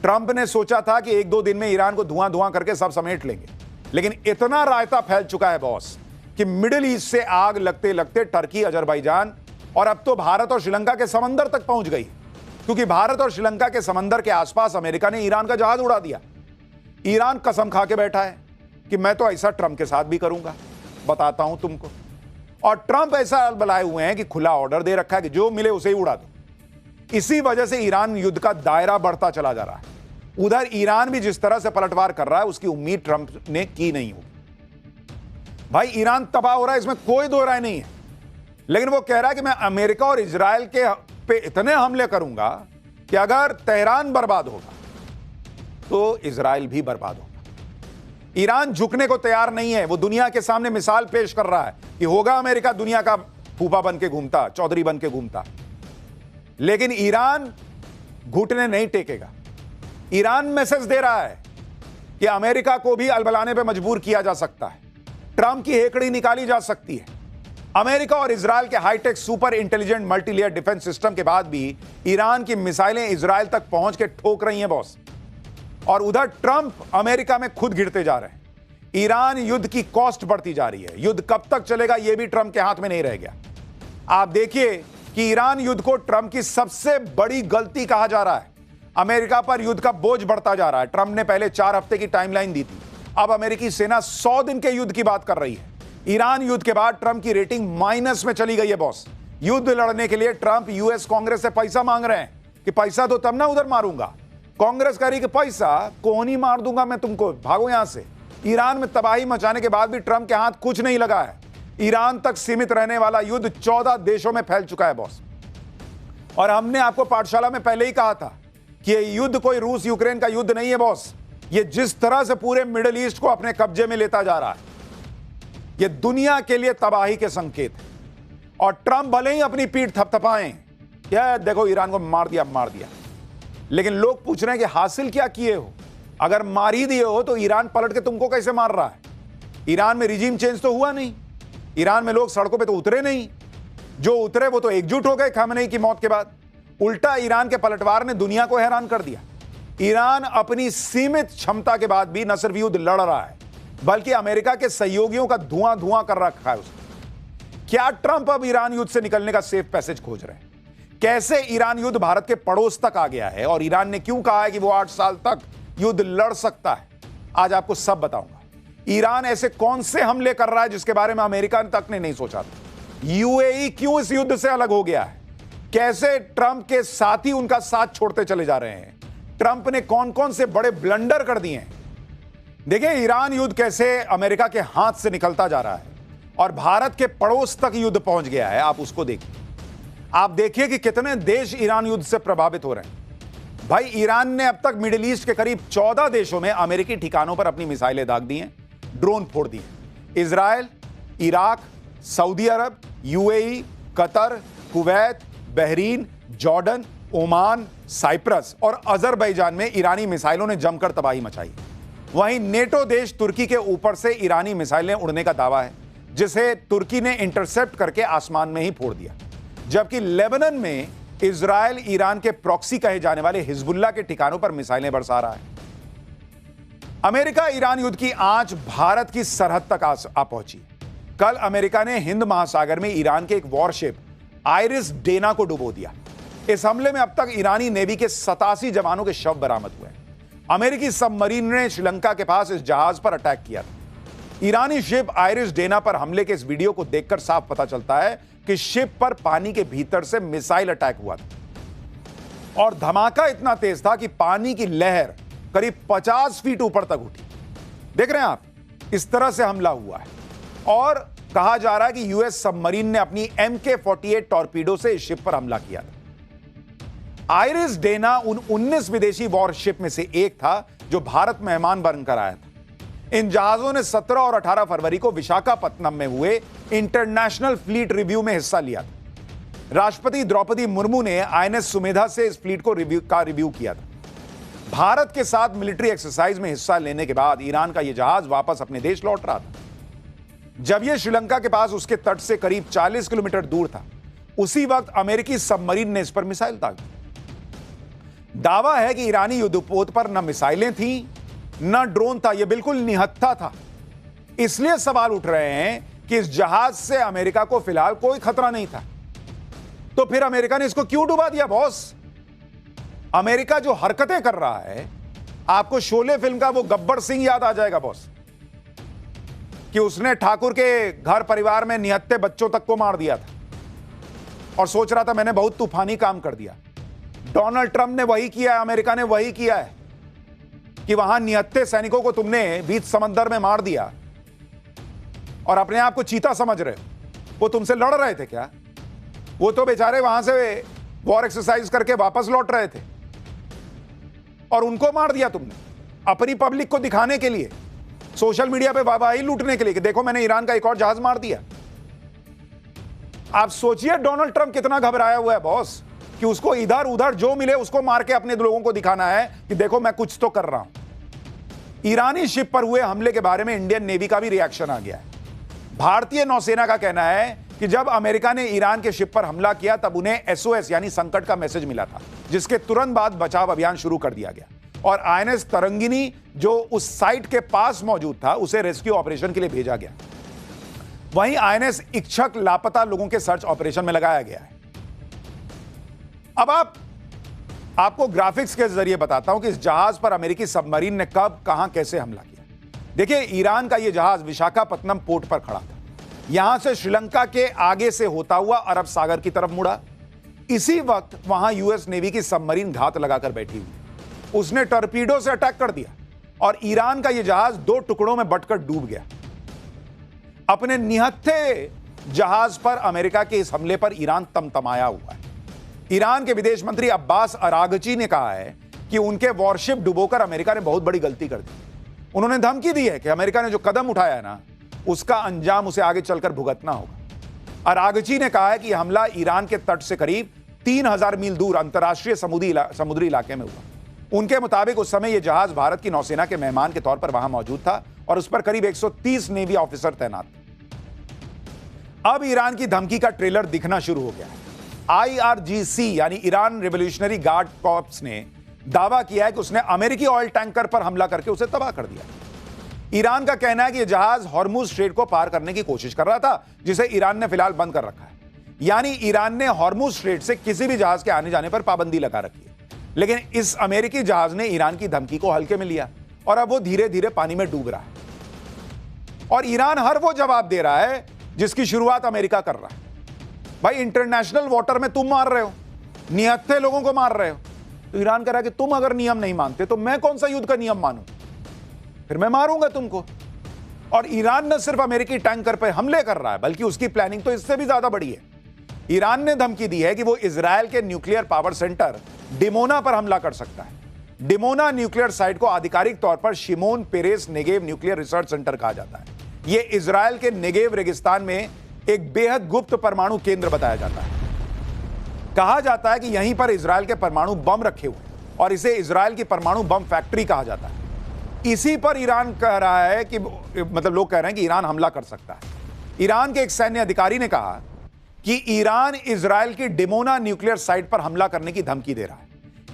Trump ने सोचा था कि एक दो दिन में ईरान को धुआं धुआं करके सब समेट लेंगे, लेकिन इतना रायता फैल चुका है बॉस कि मिडिल ईस्ट से आग लगते लगते टर्की, अजरबैजान और अब तो भारत और श्रीलंका के समंदर तक पहुंच गई, क्योंकि भारत और श्रीलंका के समंदर के आसपास अमेरिका ने ईरान का जहाज उड़ा दिया। ईरान कसम खा के बैठा है कि मैं तो ऐसा ट्रंप के साथ भी करूंगा, बताता हूं तुमको। और ट्रंप ऐसा बनाए हुए हैं कि खुला ऑर्डर दे रखा है कि जो मिले उसे ही उड़ा दो। इसी वजह से ईरान युद्ध का दायरा बढ़ता चला जा रहा है। उधर ईरान भी जिस तरह से पलटवार कर रहा है, उसकी उम्मीद ट्रंप ने की नहीं होगी। भाई ईरान तबाह हो रहा है, इसमें कोई दो राय नहीं है, लेकिन वो कह रहा है कि मैं अमेरिका और इजराइल के पे इतने हमले करूंगा कि अगर तेहरान बर्बाद होगा तो इजराइल भी बर्बाद होगा। ईरान झुकने को तैयार नहीं है। वो दुनिया के सामने मिसाल पेश कर रहा है कि होगा अमेरिका दुनिया का फूफा बन के घूमता, चौधरी बन के घूमता, लेकिन ईरान घुटने नहीं टेकेगा। ईरान मैसेज दे रहा है कि अमेरिका को भी अलबलाने पे मजबूर किया जा सकता है, ट्रंप की हेकड़ी निकाली जा सकती है। अमेरिका और इजराइल के hitech super intelligent multilayer defence system के बाद भी ईरान की मिसाइलें इजराइल तक पहुंच के ठोक रही हैं बॉस। और उधर ट्रंप अमेरिका में खुद गिरते जा रहे हैं। ईरान युद्ध की कॉस्ट बढ़ती जा रही है। युद्ध कब तक चलेगा यह भी ट्रंप के हाथ में नहीं रह गया। आप देखिए कि ईरान युद्ध को ट्रंप की सबसे बड़ी गलती कहा जा रहा है। अमेरिका पर युद्ध का बोझ बढ़ता जा रहा है। ट्रंप ने पहले 4 हफ्ते की टाइमलाइन दी थी, अब अमेरिकी सेना 100 दिन के युद्ध की बात कर रही है। ईरान युद्ध के बाद ट्रंप की रेटिंग माइनस में चली गई है बॉस। युद्ध लड़ने के लिए ट्रंप यूएस कांग्रेस से पैसा मांग रहे हैं कि पैसा तो तब ना उधर मारूंगा। कांग्रेस कह रही कि पैसा कौन ही मार दूंगा मैं तुमको, भागो यहां से। ईरान में तबाही मचाने के बाद भी ट्रंप के हाथ कुछ नहीं लगा है। ईरान तक सीमित रहने वाला युद्ध 14 देशों में फैल चुका है बॉस। और हमने आपको पाठशाला में पहले ही कहा था कि यह युद्ध कोई रूस यूक्रेन का युद्ध नहीं है बॉस। ये जिस तरह से पूरे मिडिल ईस्ट को अपने कब्जे में लेता जा रहा है, यह दुनिया के लिए तबाही के संकेत है। और ट्रंप भले ही अपनी पीठ थपथपाएं, क्या देखो ईरान को मार दिया, लेकिन लोग पूछ रहे हैं कि हासिल क्या किए हो? अगर मार ही दिए हो तो ईरान पलट के तुमको कैसे मार रहा है? ईरान में रिजीम चेंज तो हुआ नहीं, ईरान में लोग सड़कों पे तो उतरे नहीं। जो उतरे वो तो एकजुट हो गए खामेनेई की मौत के बाद। उल्टा ईरान के पलटवार ने दुनिया को हैरान कर दिया। ईरान अपनी सीमित क्षमता के बाद भी न सिर्फ युद्ध लड़ रहा है, बल्कि अमेरिका के सहयोगियों का धुआं धुआं कर रखा है उसने। क्या ट्रंप अब ईरान युद्ध से निकलने का सेफ पैसेज खोज रहे हैं? कैसे ईरान युद्ध भारत के पड़ोस तक आ गया है और ईरान ने क्यों कहा है कि वो 8 साल तक युद्ध लड़ सकता है, आज आपको सब बताऊंगा। ईरान ऐसे कौन से हमले कर रहा है जिसके बारे में अमेरिका तक ने नहीं सोचा था? यूएई क्यों इस युद्ध से अलग हो गया है? कैसे ट्रंप के साथी उनका साथ छोड़ते चले जा रहे हैं? ट्रंप ने कौन कौन से बड़े ब्लंडर कर दिए हैं? देखिए ईरान युद्ध कैसे अमेरिका के हाथ से निकलता जा रहा है और भारत के पड़ोस तक युद्ध पहुंच गया है। आप उसको देखिए। आप देखिए कि कितने देश ईरान युद्ध से प्रभावित हो रहे हैं। भाई ईरान ने अब तक मिडिल ईस्ट के करीब 14 देशों में अमेरिकी ठिकानों पर अपनी मिसाइलें दाग दी हैं, ड्रोन फोड़ दिए। Israel, Iraq, Saudi Arab, UAE, Qatar, Kuwait, Bahrain, Jordan, Oman, Cyprus और अजरबैजान में ईरानी मिसाइलों ने जमकर तबाही मचाई। वहीं नेटो देश तुर्की के ऊपर से ईरानी मिसाइलें उड़ने का दावा है, जिसे तुर्की ने इंटरसेप्ट करके आसमान में ही फोड़ दिया। जबकि लेबनान में इजराइल ईरान के प्रॉक्सी कहे जाने वाले हिजबुल्लाह के ठिकानों पर मिसाइलें बरसा रहा है। अमेरिका ईरान युद्ध की आंच भारत की सरहद तक आ पहुंची। कल अमेरिका ने हिंद महासागर में ईरान के एक वॉरशिप आयरिस डेना को डुबो दिया। इस हमले में अब तक ईरानी नेवी के 87 जवानों के शव बरामद हुए हैं। अमेरिकी सबमरीन ने श्रीलंका के पास इस जहाज पर अटैक किया था। ईरानी शिप आयरिस डेना पर हमले के इस वीडियो को देखकर साफ पता चलता है कि शिप पर पानी के भीतर से मिसाइल अटैक हुआ था और धमाका इतना तेज था कि पानी की लहर करीब 50 फीट ऊपर तक उठी। देख रहे हैं आप, इस तरह से हमला हुआ है और कहा जा रहा है कि यूएस सबमरीन ने अपनी MK-48 टॉर्पीडो से इस शिप पर हमला किया था। आयरिस डेना उन 19 विदेशी वॉरशिप में से एक था जो भारत मेहमान बनकर आया था। इन जहाजों ने 17 और 18 फरवरी को विशाखापत्तनम में हुए इंटरनेशनल फ्लीट रिव्यू में हिस्सा लिया था। राष्ट्रपति द्रौपदी मुर्मू ने INS सुमेधा से इस फ्लीट को रिव्यू किया था। भारत के साथ मिलिट्री एक्सरसाइज में हिस्सा लेने के बाद ईरान का यह जहाज वापस अपने देश लौट रहा था। जब यह श्रीलंका के पास उसके तट से करीब 40 किलोमीटर दूर था, उसी वक्त अमेरिकी सबमरीन ने इस पर मिसाइल दाग दी। दावा है कि ईरानी युद्धपोत पर न मिसाइलें थी न ड्रोन था, यह बिल्कुल निहत्था था। इसलिए सवाल उठ रहे हैं कि इस जहाज से अमेरिका को फिलहाल कोई खतरा नहीं था, तो फिर अमेरिका ने इसको क्यों डुबा दिया बॉस? अमेरिका जो हरकतें कर रहा है, आपको शोले फिल्म का वो गब्बर सिंह याद आ जाएगा बॉस, कि उसने ठाकुर के घर परिवार में निहत्थे बच्चों तक को मार दिया था और सोच रहा था मैंने बहुत तूफानी काम कर दिया। डोनाल्ड ट्रंप ने वही किया है, अमेरिका ने वही किया है कि वहां निहत्थे सैनिकों को तुमने बीच समंदर में मार दिया और अपने आप को चीता समझ रहे हो। वो तुमसे लड़ रहे थे क्या? वो तो बेचारे वहां से वॉर एक्सरसाइज करके वापस लौट रहे थे और उनको मार दिया तुमने अपनी पब्लिक को दिखाने के लिए, सोशल मीडिया पे वाहवाही लूटने के लिए कि देखो मैंने ईरान का एक और जहाज मार दिया। आप सोचिए डोनाल्ड ट्रंप कितना घबराया हुआ है बॉस, कि उसको इधर उधर जो मिले उसको मार के अपने लोगों को दिखाना है कि देखो मैं कुछ तो कर रहा हूं। ईरानी शिप पर हुए हमले के बारे में इंडियन नेवी का भी रिएक्शन आ गया है। भारतीय नौसेना का कहना है कि जब अमेरिका ने ईरान के शिप पर हमला किया तब उन्हें एसओएस यानी संकट का मैसेज मिला था, जिसके तुरंत बाद बचाव अभियान शुरू कर दिया गया और आईएनएस तरंगिनी जो उस साइट के पास मौजूद था उसे रेस्क्यू ऑपरेशन के लिए भेजा गया। वहीं आईएनएस इच्छक लापता लोगों के सर्च ऑपरेशन में लगाया गया है। अब आपको ग्राफिक्स के जरिए बताता हूं कि इस जहाज पर अमेरिकी सबमरीन ने कब, कहां, कैसे हमला किया। देखिए, ईरान का यह जहाज विशाखापत्तनम पोर्ट पर खड़ा था। यहां से श्रीलंका के आगे से होता हुआ अरब सागर की तरफ मुड़ा। इसी वक्त वहां यूएस नेवी की सबमरीन घात लगाकर बैठी हुई। उसने टॉर्पीडो से अटैक कर दिया और ईरान का यह जहाज 2 टुकड़ों में बंटकर डूब गया। अपने निहत्थे जहाज पर अमेरिका के इस हमले पर ईरान तमतमाया हुआ है। ईरान के विदेश मंत्री अब्बास अरागची ने कहा है कि उनके वॉरशिप डुबोकर अमेरिका ने बहुत बड़ी गलती कर दी। उन्होंने धमकी दी है कि अमेरिका ने जो कदम उठाया है ना, उसका अंजाम उसे आगे चलकर भुगतना होगा। अरागची ने कहा है कि यह हमला ईरान के तट से करीब 3000 मील दूर अंतर्राष्ट्रीय समुद्री इलाके में हुआ। उनके मुताबिक उस समय यह जहाज भारत की नौसेना के मेहमान के तौर पर वहां मौजूद था और उस पर करीब 130 नेवी ऑफिसर तैनात थे। अब ईरान की धमकी का ट्रेलर दिखना शुरू हो गया है। IRGC यानी ईरान रिवोल्यूशनरी गार्ड कॉर्प्स ने दावा किया है कि उसने अमेरिकी ऑयल टैंकर पर हमला करके उसे तबाह कर दिया। ईरान का कहना है कि यह जहाज हॉर्मुज स्ट्रेट को पार करने की कोशिश कर रहा था, जिसे ईरान ने फिलहाल बंद कर रखा है। यानी ईरान ने हॉर्मुज स्ट्रेट से किसी भी जहाज के आने जाने पर पाबंदी लगा रखी है। लेकिन इस अमेरिकी जहाज ने ईरान की धमकी को हल्के में लिया और अब वो धीरे धीरे पानी में डूब रहा है और ईरान हर वो जवाब दे रहा है जिसकी शुरुआत अमेरिका कर रहा है। भाई, इंटरनेशनल वाटर में तुम मार रहे हो, निहत्थे लोगों को मार रहे हो, तो ईरान कह रहा है कि तुम अगर नियम नहीं मानते तो मैं कौन सा युद्ध का नियम मानूं, फिर मैं मारूंगा तुमको। और ईरान न सिर्फ अमेरिकी टैंकर पर हमले कर रहा है, बल्कि उसकी प्लानिंग तो इससे भी ज्यादा बड़ी है। ईरान ने धमकी दी है कि वो इजरायल के न्यूक्लियर पावर सेंटर डिमोना पर हमला कर सकता है। डिमोना न्यूक्लियर साइट को आधिकारिक तौर पर Shimon Peres Negev nuclear research centre कहा जाता है। यह इजरायल के नेगेव रेगिस्तान में एक बेहद गुप्त परमाणु केंद्र बताया जाता है। कहा जाता है कि यहीं पर इजरायल के परमाणु बम रखे हुए और इसे इजरायल की परमाणु बम फैक्ट्री कहा जाता है। इसी पर ईरान कह रहा है कि लोग कह रहे हैं कि ईरान हमला कर सकता है। ईरान के एक सैन्य अधिकारी ने कहा कि ईरान इजरायल की डिमोना न्यूक्लियर साइट पर हमला करने की धमकी दे रहा है।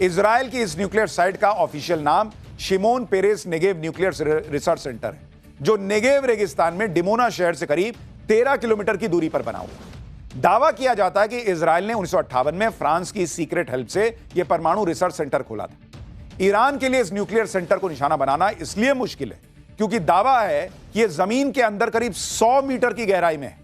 इजरायल की इस न्यूक्लियर साइट का ऑफिशियल नाम Shimon Peres Negev nuclear research centre है, जो नेगेव रेगिस्तान में डिमोना शहर से करीब 13 किलोमीटर की दूरी पर बना हुआ। दावा किया जाता है कि इजरायल ने 1958 में फ्रांस की सीक्रेट हेल्प से यह परमाणु रिसर्च सेंटर खोला था। ईरान के लिए इस न्यूक्लियर सेंटर को निशाना बनाना इसलिए मुश्किल है क्योंकि दावा है कि यह जमीन के अंदर करीब 100 मीटर की गहराई में है।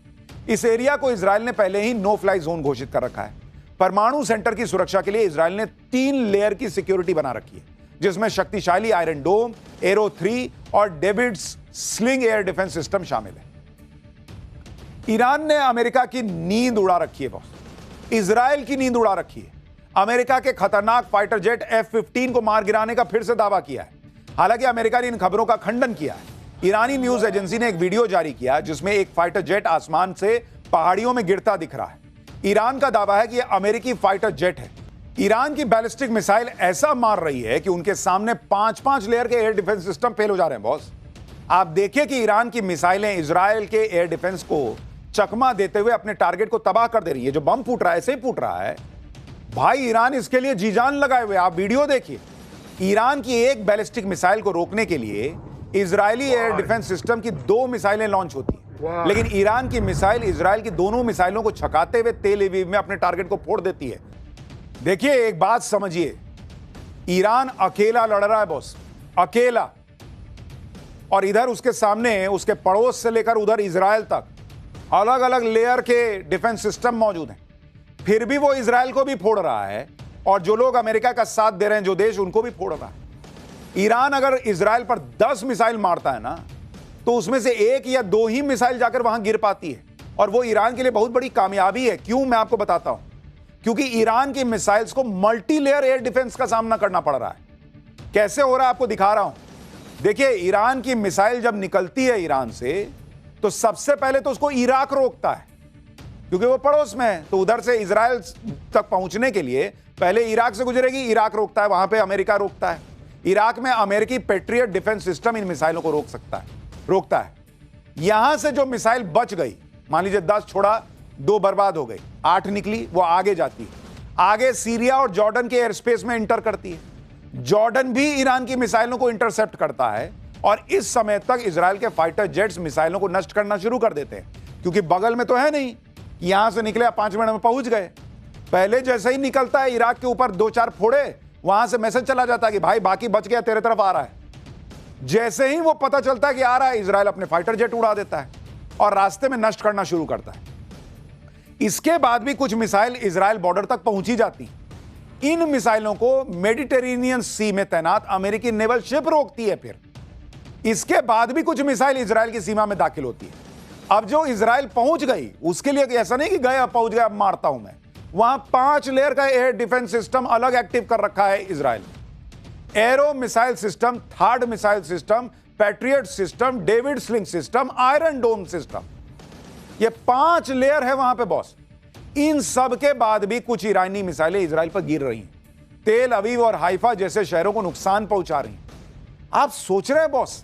इस एरिया को इजरायल ने पहले ही नो फ्लाई जोन घोषित कर रखा है। परमाणु सेंटर की सुरक्षा के लिए इजरायल ने 3 लेयर की सिक्योरिटी बना रखी है, जिसमें शक्तिशाली आयरन डोम, एरो 3 और David's sling air defence system शामिल है। ईरान ने अमेरिका की नींद उड़ा रखी है बॉस, इजरायल की नींद उड़ा रखी है। अमेरिका के खतरनाक फाइटर जेट F-15 को मार गिराने का फिर से दावा किया है। हालांकि अमेरिका ने इन खबरों का खंडन किया है। ईरानी न्यूज एजेंसी ने एक वीडियो जारी किया जिसमें एक फाइटर जेट आसमान से पहाड़ियों में गिरता दिख रहा है। ईरान का दावा है कि यह अमेरिकी फाइटर जेट है। ईरान की बैलिस्टिक मिसाइल ऐसा मार रही है कि उनके सामने 5-5 लेयर के एयर डिफेंस सिस्टम फेल हो जा रहे हैं बॉस। आप देखिए कि ईरान की मिसाइलें इजरायल के एयर डिफेंस को चकमा देते हुए अपने टारगेट को तबाह कर दे रही है। जो बम फूट रहा है ऐसे ही फूट रहा है भाई ईरान इसके लिए जी जान लगाए हुए, आप वीडियो देखिए। ईरान की एक बैलिस्टिक मिसाइल को रोकने के लिए इजरायली एयर डिफेंस सिस्टम की 2 मिसाइलें लॉन्च होती हैं, लेकिन ईरान की मिसाइल इजरायल की दोनों मिसाइलों को छकाते हुए तेल अवीव में अपने टारगेट को फोड़ देती है। देखिए एक बात समझिए, ईरान अकेला लड़ रहा है बॉस, अकेला, और इधर उसके सामने उसके पड़ोस से लेकर उधर इजरायल तक अलग अलग लेयर के डिफेंस सिस्टम मौजूद हैं, फिर भी वो इजरायल को भी फोड़ रहा है, और जो लोग अमेरिका का साथ दे रहे हैं जो देश, उनको भी फोड़ रहा है। ईरान अगर इजरायल पर 10 मिसाइल मारता है ना, तो उसमें से 1 या 2 ही मिसाइल जाकर वहां गिर पाती है, और वो ईरान के लिए बहुत बड़ी कामयाबी है। क्यों, मैं आपको बताता हूं। क्योंकि ईरान की मिसाइल्स को मल्टी लेयर एयर डिफेंस का सामना करना पड़ रहा है। कैसे हो रहा है आपको दिखा रहा हूं। देखिए ईरान की मिसाइल जब निकलती है ईरान से, तो सबसे पहले तो उसको इराक रोकता है, क्योंकि वो पड़ोस में है, तो उधर से इजरायल तक पहुंचने के लिए पहले इराक से गुजरेगी, इराक रोकता है, वहां पे अमेरिका रोकता है। इराक में अमेरिकी पेट्रियट डिफेंस सिस्टम इन मिसाइलों को रोकता है। यहां से जो मिसाइल बच गई, मान लीजिए 10 छोड़ा, 2 बर्बाद हो गई, 8 निकली, वो आगे जाती है, आगे सीरिया और जॉर्डन के एयर स्पेस में इंटर करती है। जॉर्डन भी ईरान की मिसाइलों को इंटरसेप्ट करता है, और इस समय तक इजरायल के फाइटर जेट्स मिसाइलों को नष्ट करना शुरू कर देते हैं, क्योंकि बगल में तो है नहीं, यहां से निकले 5 मिनट में पहुंच गए। पहले जैसे ही निकलता है इराक के ऊपर 2-4 फोड़े, वहां से मैसेज चला जाता है कि भाई बाकी बच गया, तेरे तरफ आ रहा है। जैसे ही वो पता चलता है कि आ रहा है, इजरायल अपने फाइटर जेट उड़ा देता है और रास्ते में नष्ट करना शुरू करता है। इसके बाद भी कुछ मिसाइल इजरायल बॉर्डर तक पहुंची जाती। इन मिसाइलों को मेडिटेरेनियन सी में तैनात अमेरिकी नेवल शिप रोकती है। फिर इसके बाद भी कुछ मिसाइल इजरायल की सीमा में दाखिल होती है। अब जो इजरायल पहुंच गई, उसके लिए ऐसा नहीं कि गया पहुंच गया अब मारता हूं मैं, वहां 5 लेयर का एयर डिफेंस सिस्टम अलग एक्टिव कर रखा है Israel. Arrow missile system, third missile system, Patriot system, David Sling system, Iron Dome system, ये 5 लेयर है वहां पे बॉस। इन सब के बाद भी कुछ ईरानी मिसाइलें इजरायल पर गिर रही हैं, तेल अवीव और हाइफा जैसे शहरों को नुकसान पहुंचा रही हैं। आप सोच रहे हैं बॉस,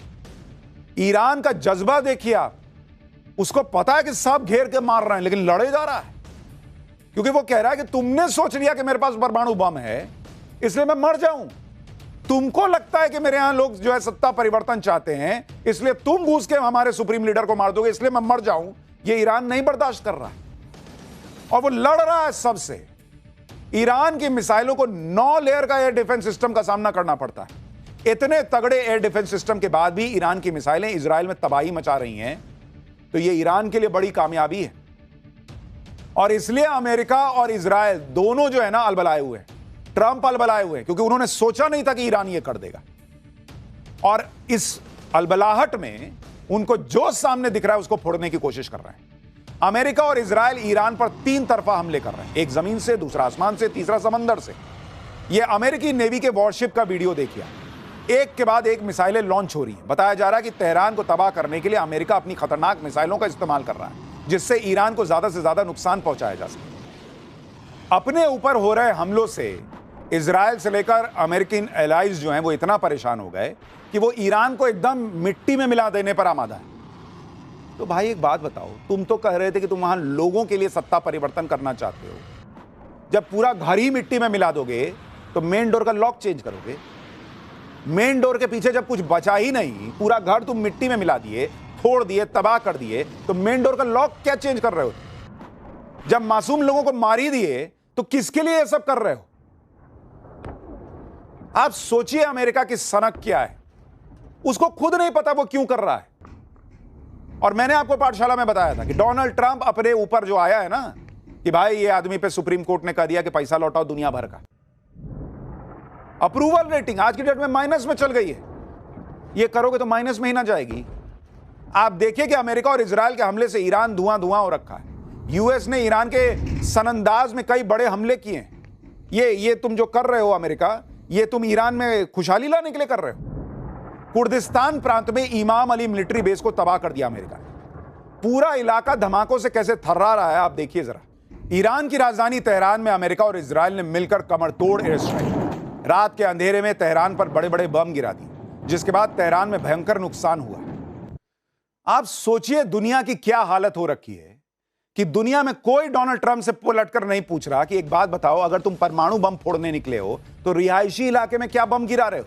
ईरान का जज्बा देखिए आप, उसको पता है कि सब घेर के मार रहे हैं, लेकिन लड़े जा रहा है, क्योंकि वो कह रहा है कि तुमने सोच लिया कि मेरे पास परमाणु बम है, इसलिए मैं मर जाऊं। तुमको लगता है कि मेरे यहां लोग जो है सत्ता परिवर्तन चाहते हैं, इसलिए तुम घुस के हमारे सुप्रीम लीडर को मार दोगे, इसलिए मैं मर जाऊं। ये ईरान नहीं बर्दाश्त कर रहा है, और वो लड़ रहा है सबसे। ईरान की मिसाइलों को 9 लेयर का एयर डिफेंस सिस्टम का सामना करना पड़ता है। इतने तगड़े एयर डिफेंस सिस्टम के बाद भी ईरान की मिसाइलें इजरायल में तबाही मचा रही हैं, तो ये ईरान के लिए बड़ी कामयाबी है। और इसलिए अमेरिका और इजरायल दोनों जो है ना अलबलाए हुए हैं, ट्रंप अलबलाए हुए हैं, क्योंकि उन्होंने सोचा नहीं था कि ईरान ये कर देगा। और इस अलबलाहट में उनको जो सामने दिख रहा है उसको फोड़ने की कोशिश कर रहे हैं। अमेरिका और इजरायल ईरान पर 3 तरफा हमले कर रहे हैं, एक जमीन से, दूसरा आसमान से, तीसरा समंदर से। यह अमेरिकी नेवी के वॉरशिप का वीडियो देखिए, एक के बाद एक मिसाइलें लॉन्च हो रही हैं। बताया जा रहा है कि तेहरान को तबाह करने के लिए अमेरिका अपनी खतरनाक मिसाइलों का इस्तेमाल कर रहा है, जिससे ईरान को ज्यादा से ज्यादा नुकसान पहुंचाया जा सके। अपने ऊपर हो रहे हमलों से इजरायल से लेकर अमेरिकन एलाइज जो हैं वो इतना परेशान हो गए कि वो ईरान को एकदम मिट्टी में मिला देने पर आमादा है। तो भाई एक बात बताओ, तुम तो कह रहे थे कि तुम वहां लोगों के लिए सत्ता परिवर्तन करना चाहते हो, जब पूरा घर ही मिट्टी में मिला दोगे तो मेन डोर का लॉक चेंज करोगे। मेन डोर के पीछे जब कुछ बचा ही नहीं, पूरा घर तुम मिट्टी में मिला दिए, फोड़ दिए, तबाह कर दिए, तो मेन डोर का लॉक क्या चेंज कर रहे हो? जब मासूम लोगों को मार ही दिए तो किसके लिए ये सब कर रहे हो? आप सोचिए अमेरिका की सनक क्या है, उसको खुद नहीं पता वो क्यों कर रहा है। और मैंने आपको पाठशाला में बताया था कि डोनाल्ड ट्रंप अपने ऊपर जो आया है ना कि भाई ये आदमी पे सुप्रीम कोर्ट ने कह दिया कि पैसा लौटाओ दुनिया भर का, अप्रूवल रेटिंग आज की डेट में माइनस में चल गई है। ये करोगे तो माइनस में ही ना जाएगी। आप देखिए कि अमेरिका और इजरायल के हमले से ईरान धुआं धुआं हो रखा है। यूएस ने ईरान के सनंदाज में कई बड़े हमले किए हैं। ये तुम जो कर रहे हो अमेरिका, ये तुम ईरान में खुशहाली लाने के लिए कर रहे हो। कुर्दिस्तान प्रांत में इमाम अली मिलिट्री बेस को तबाह कर दिया अमेरिका ने। पूरा इलाका धमाकों से कैसे थर्रा रहा है आप देखिए जरा। ईरान की राजधानी तेहरान में अमेरिका और इजरायल ने मिलकर कमर तोड़ एयर स्ट्राइक, रात के अंधेरे में तेहरान पर बड़े बड़े बम गिरा दिए, जिसके बाद तेहरान में भयंकर नुकसान हुआ। आप सोचिए दुनिया की क्या हालत हो रखी है कि दुनिया में कोई डोनाल्ड ट्रंप से पलटकर नहीं पूछ रहा कि एक बात बताओ, अगर तुम परमाणु बम फोड़ने निकले हो तो रिहायशी इलाके में क्या बम गिरा रहे हो?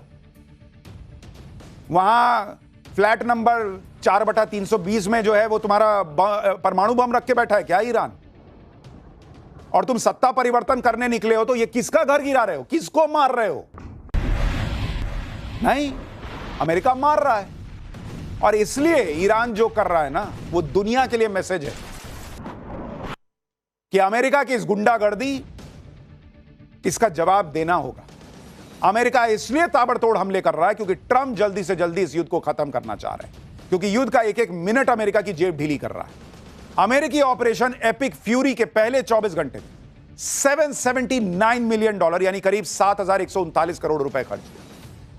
वहां फ्लैट नंबर 4/320 में जो है वो तुम्हारा परमाणु बम रख के बैठा है क्या ईरान? और तुम सत्ता परिवर्तन करने निकले हो तो ये किसका घर गिरा रहे हो, किसको मार रहे हो? नहीं, अमेरिका मार रहा है। और इसलिए ईरान जो कर रहा है ना, वो दुनिया के लिए मैसेज है कि अमेरिका की इस गुंडागर्दी, इसका जवाब देना होगा। अमेरिका इसलिए ताबड़तोड़ हमले कर रहा है क्योंकि ट्रंप जल्दी से जल्दी इस युद्ध को खत्म करना चाह रहे हैं, क्योंकि युद्ध का एक एक मिनट अमेरिका की जेब ढीली कर रहा है। अमेरिकी ऑपरेशन एपिक फ्यूरी के पहले 24 घंटे में $779 मिलियन यानी करीब 7,139 करोड़ रुपए खर्च हुए।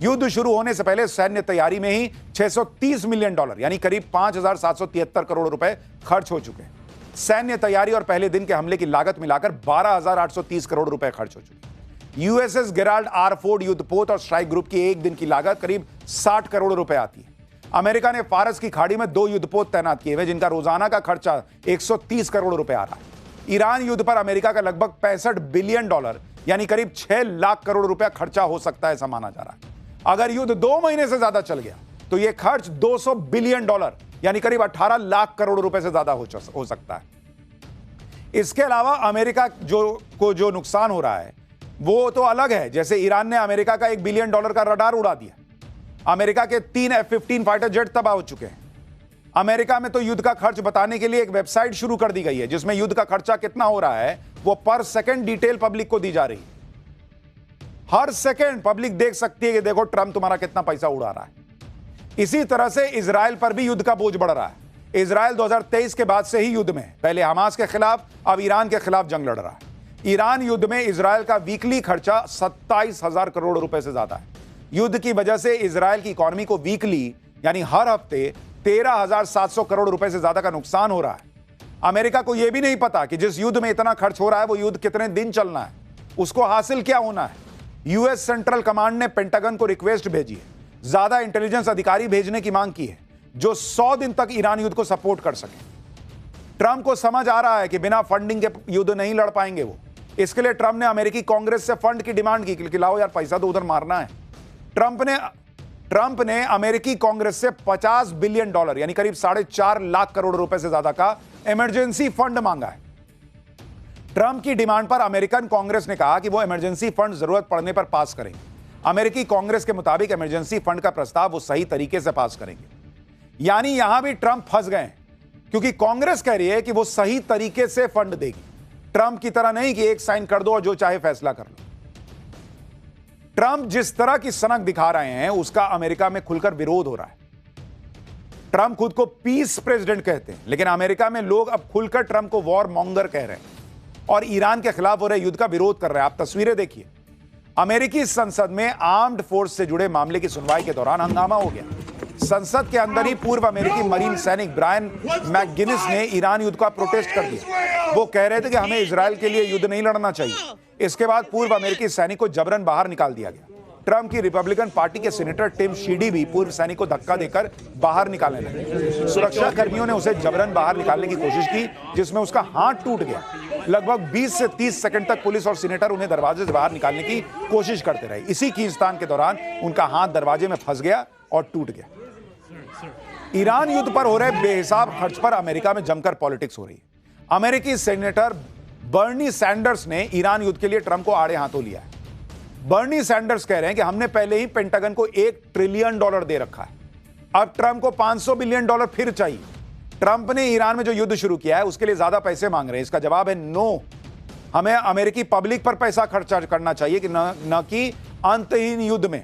युद्ध शुरू होने से पहले सैन्य तैयारी में ही $630 मिलियन यानी करीब 5,773 करोड़ रुपए खर्च हो चुके हैं। सैन्य तैयारी और पहले दिन के हमले की लागत मिलाकर 12,830 करोड़ रुपए खर्च हो चुके। यूएसएस गेराल्ड आर फोर्ड युद्धपोत और स्ट्राइक ग्रुप की एक दिन की लागत करीब 60 करोड़ रुपए आती है। अमेरिका ने फारस की खाड़ी में 2 युद्धपोत तैनात किए हुए, जिनका रोजाना का खर्चा 130 करोड़ रुपए आ रहा है। ईरान युद्ध पर अमेरिका का लगभग $65 बिलियन यानी करीब 6 लाख करोड़ रुपया खर्चा हो सकता है, ऐसा माना जा रहा है। अगर युद्ध 2 महीने से ज्यादा चल गया तो यह खर्च $200 बिलियन यानी करीब 18 लाख करोड़ रुपए से ज्यादा हो सकता है। इसके अलावा अमेरिका जो नुकसान हो रहा है वो तो अलग है, जैसे ईरान ने अमेरिका का $1 बिलियन का रडार उड़ा दिया। अमेरिका के 3 F-15 फाइटर जेट तबाह हो चुके हैं। अमेरिका में तो युद्ध का खर्च बताने के लिए एक वेबसाइट शुरू कर दी गई है, जिसमें युद्ध का खर्चा कितना हो रहा है वो पर सेकंड डिटेल पब्लिक को दी जा रही है। हर सेकंड पब्लिक देख सकती है कि देखो ट्रंप तुम्हारा कितना पैसा उड़ा रहा है। इसी तरह से इजराइल पर भी युद्ध का बोझ बढ़ रहा है। इजराइल 2023 के बाद से ही युद्ध में, पहले हमास के खिलाफ, अब ईरान के खिलाफ जंग लड़ रहा है। ईरान युद्ध में इजराइल का वीकली खर्चा 27,000 करोड़ रुपए से ज्यादा है। युद्ध की वजह से इजराइल की इकोनॉमी को वीकली यानी हर हफ्ते 13,700 करोड़ रुपए से ज्यादा का नुकसान हो रहा है। अमेरिका को यह भी नहीं पता कि जिस युद्ध में इतना खर्च हो रहा है वो युद्ध कितने दिन चलना है, उसको हासिल क्या होना है। यूएस सेंट्रल कमांड ने पेंटागन को रिक्वेस्ट भेजी है, ज्यादा इंटेलिजेंस अधिकारी भेजने की मांग की है, जो 100 दिन तक ईरान युद्ध को सपोर्ट कर सके। ट्रंप को समझ आ रहा है कि बिना फंडिंग के युद्ध नहीं लड़ पाएंगे वो। इसके लिए ट्रंप ने अमेरिकी कांग्रेस से फंड की डिमांड की कि लाओ यार, पैसा तो उधर मारना है। ट्रंप ने अमेरिकी कांग्रेस से $50 बिलियन यानी करीब 4.5 लाख करोड़ रुपए से ज्यादा का इमरजेंसी फंड मांगा है। ट्रंप की डिमांड पर अमेरिकन कांग्रेस ने कहा कि वो इमरजेंसी फंड जरूरत पड़ने पर पास करेंगे। अमेरिकी कांग्रेस के मुताबिक इमरजेंसी फंड का प्रस्ताव वो सही तरीके से पास करेंगे। यानी यहां भी ट्रंप फंस गए, क्योंकि कांग्रेस कह रही है कि वो सही तरीके से फंड देगी, ट्रंप की तरह नहीं कि एक साइन कर दो और जो चाहे फैसला कर लो। ट्रंप जिस तरह की सनक दिखा रहे हैं उसका अमेरिका में खुलकर विरोध हो रहा है। ट्रंप खुद को पीस प्रेसिडेंट कहते हैं, लेकिन अमेरिका में लोग अब खुलकर ट्रंप को वॉर मॉन्गर कह रहे हैं और ईरान के खिलाफ हो रहे युद्ध का विरोध कर रहे हैं। आप तस्वीरें देखिए, अमेरिकी संसद में आर्म्ड फोर्स से जुड़े मामले की सुनवाई के दौरान हंगामा हो गया। संसद के अंदर ही पूर्व अमेरिकी मरीन सैनिक ब्रायन मैकगिनिस ने ईरान युद्ध का प्रोटेस्ट कर दिया। वो कह रहे थे कि हमें इजराइल के लिए युद्ध नहीं लड़ना चाहिए। इसके बाद पूर्व अमेरिकी सैनिक को जबरन बाहर निकाल दिया गया। ट्रंप की रिपब्लिकन पार्टी के सीनेटर टिम शीडी भी पूर्व सैनिक को धक्का देकर बाहर निकालने लगे। सुरक्षा कर्मियों ने उसे जबरन बाहर निकालने की कोशिश की, जिसमें उसका हाथ टूट गया। लगभग 20 से 30 सेकंड तक पुलिस और सीनेटर उन्हें दरवाजे से बाहर निकालने की कोशिश करते रहे। इसी खींचतान के दौरान उनका हाथ दरवाजे में फंस गया और टूट गया। ईरान युद्ध पर हो रहे बेहिसाब खर्च पर अमेरिका में जमकर पॉलिटिक्स हो रही है। अमेरिकी सेनेटर बर्नी सैंडर्स ने ईरान युद्ध के लिए ट्रंप को आड़े हाथों लिया है। बर्नी सैंडर्स कह रहे हैं कि हमने पहले ही पेंटागन को $1 ट्रिलियन दे रखा है, अब ट्रंप को $500 बिलियन फिर चाहिए। ट्रंप ने ईरान में जो युद्ध शुरू किया है उसके लिए ज्यादा पैसे मांग रहे हैं। इसका जवाब है नो। हमें अमेरिकी पब्लिक पर पैसा खर्चा करना चाहिए कि न कि अंतहीन युद्ध में।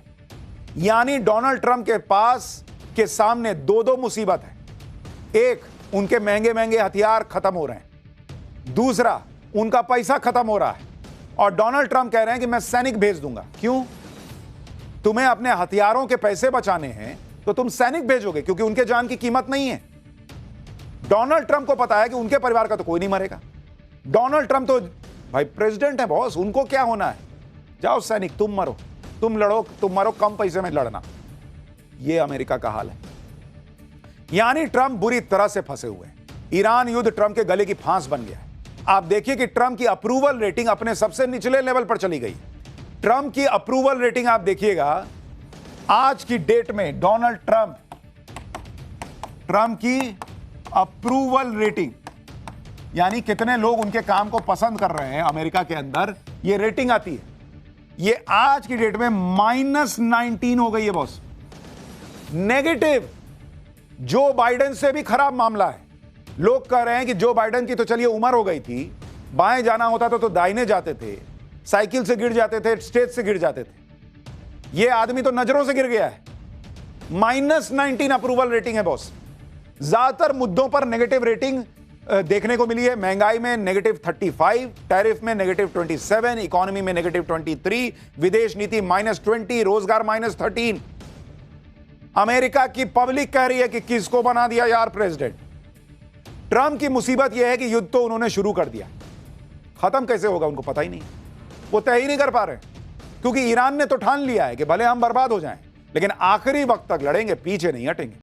यानी डोनाल्ड ट्रंप के पास के सामने दो मुसीबत है। एक, उनके महंगे महंगे हथियार खत्म हो रहे हैं। दूसरा, उनका पैसा खत्म हो रहा है। और डोनाल्ड ट्रंप कह रहे हैं कि मैं सैनिक भेज दूंगा। क्यों? तुम्हें अपने हथियारों के पैसे बचाने हैं तो तुम सैनिक भेजोगे, क्योंकि उनके जान की कीमत नहीं है। डोनाल्ड ट्रंप को पता है कि उनके परिवार का तो कोई नहीं मरेगा। डोनाल्ड ट्रंप तो भाई प्रेसिडेंट है, बॉस, उनको क्या होना है। जाओ सैनिक, तुम मरो, तुम लड़ो, तुम मरो, कम पैसे में लड़ना। यह अमेरिका का हाल है। यानी ट्रंप बुरी तरह से फंसे हुए हैं। ईरान युद्ध ट्रंप के गले की फांस बन गया है। आप देखिए कि ट्रंप की अप्रूवल रेटिंग अपने सबसे निचले लेवल पर चली गई। ट्रंप की अप्रूवल रेटिंग आप देखिएगा, आज की डेट में डोनाल्ड ट्रंप की अप्रूवल रेटिंग, यानी कितने लोग उनके काम को पसंद कर रहे हैं अमेरिका के अंदर, ये रेटिंग आती है, ये आज की डेट में -19 हो गई है बॉस। नेगेटिव। जो बाइडेन से भी खराब मामला है। लोग कह रहे हैं कि जो बाइडेन की तो चलिए उम्र हो गई थी, बाएं जाना होता तो दाहिने जाते थे, साइकिल से गिर जाते थे, स्टेज से गिर जाते थे। ये आदमी तो नजरों से गिर गया है। -19 अप्रूवल रेटिंग है बॉस। ज्यादातर मुद्दों पर नेगेटिव रेटिंग देखने को मिली है। महंगाई में -35, टैरिफ में -27, इकोनॉमी में -23, विदेश नीति -20, रोजगार -13। अमेरिका की पब्लिक कह रही है कि किसको बना दिया यार प्रेसिडेंट। ट्रंप की मुसीबत यह है कि युद्ध तो उन्होंने शुरू कर दिया, खत्म कैसे होगा उनको पता ही नहीं। वो तय ही नहीं कर पा रहे, क्योंकि ईरान ने तो ठान लिया है कि भले हम बर्बाद हो जाएं, लेकिन आखिरी वक्त तक लड़ेंगे, पीछे नहीं हटेंगे।